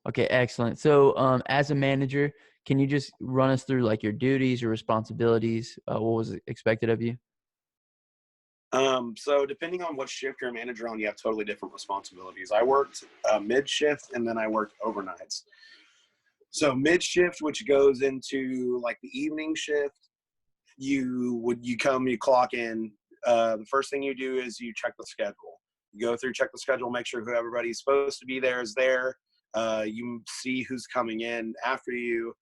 Okay, excellent. So, as a manager, can you just run us through like your duties, your responsibilities? What was expected of you? So depending on what shift you're a manager on, you have totally different responsibilities. I worked mid shift and then I worked overnights. So mid shift, which goes into like the evening shift, you clock in. The first thing you do is you check the schedule. You go through, check the schedule, make sure who everybody's supposed to be there is there. You see who's coming in after you.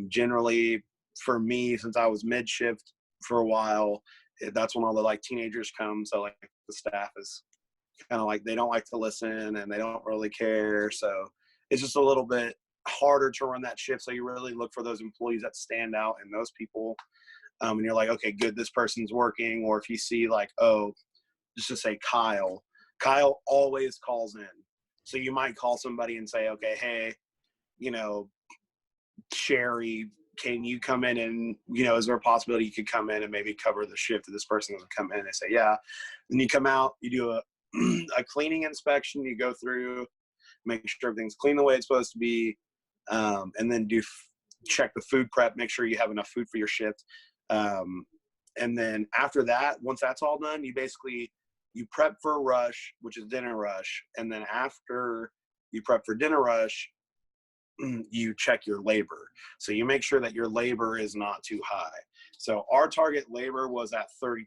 Generally, for me, since I was mid shift for a while, that's when all the like teenagers come. So like the staff is kind of like they don't like to listen and they don't really care. So it's just a little bit harder to run that shift. So you really look for those employees that stand out and those people. And you're like, okay, good, this person's working. Or if you see like, oh, just to say Kyle always calls in. So you might call somebody and say, okay, hey, you know, Sherry, can you come in and, is there a possibility you could come in and maybe cover the shift if this person doesn't come in? They say, yeah. Then you come out, you do a cleaning inspection, you go through, make sure everything's clean the way it's supposed to be, and then check the food prep, make sure you have enough food for your shift. And then after that, once that's all done, you prep for a rush, which is dinner rush. And then after you prep for dinner rush, you check your labor. So you make sure that your labor is not too high. So our target labor was at 30%.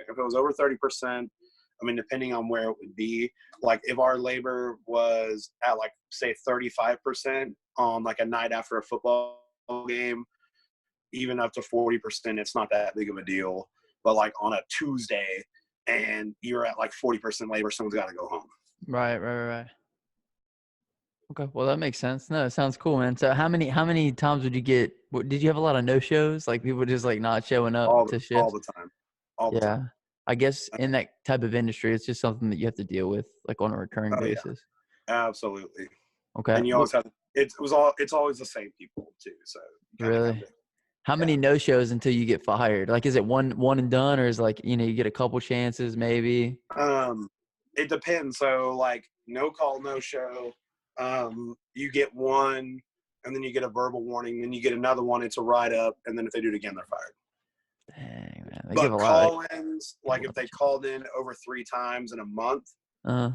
If it was over 30%, I mean, depending on where it would be, like if our labor was at like, say 35% on like a night after a football game, even up to 40%, it's not that big of a deal. But like on a Tuesday and you're at like 40% labor, someone's got to go home. Right. Okay, well that makes sense. No, it sounds cool, man. So how many times would you get? Did you have a lot of no shows, like people just like not showing up to All shifts? the time, all the Yeah, time. I guess in that type of industry, it's just something that you have to deal with like on a recurring Oh yeah, basis. absolutely. Okay, And you well, always have it's always the same people too. So you kind of have really, to, how yeah. many no shows until you get fired? Like, is it one and done, or is like you get a couple chances maybe? Um, it depends. So like no call, no show. You get one, and then you get a verbal warning. Then you get another one. It's a write up, and then if they do it again, they're fired. Dang, man, they give a But lot. Like, call-ins, give a like lot if they of called in over 3 times in a month, uh,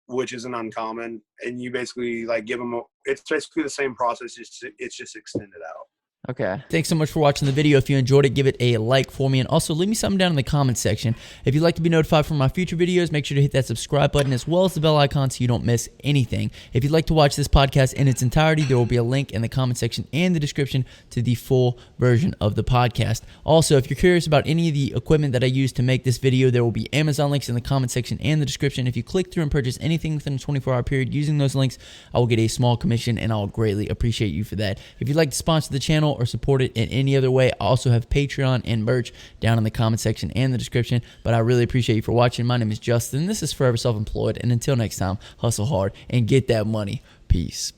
which isn't uncommon, and you basically like give them. It's basically the same process. It's just extended out. Okay. Thanks so much for watching the video. If you enjoyed it, give it a like for me. And also leave me something down in the comment section. If you'd like to be notified for my future videos, make sure to hit that subscribe button as well as the bell icon so you don't miss anything. If you'd like to watch this podcast in its entirety, there will be a link in the comment section and the description to the full version of the podcast. Also, if you're curious about any of the equipment that I use to make this video, there will be Amazon links in the comment section and the description. If you click through and purchase anything within a 24-hour period using those links, I will get a small commission and I'll greatly appreciate you for that. If you'd like to sponsor the channel or support it in any other way, I also have Patreon and merch down in the comment section and the description. But I really appreciate you for watching. My name is Justin. This is Forever Self-Employed. And until next time, hustle hard and get that money. Peace.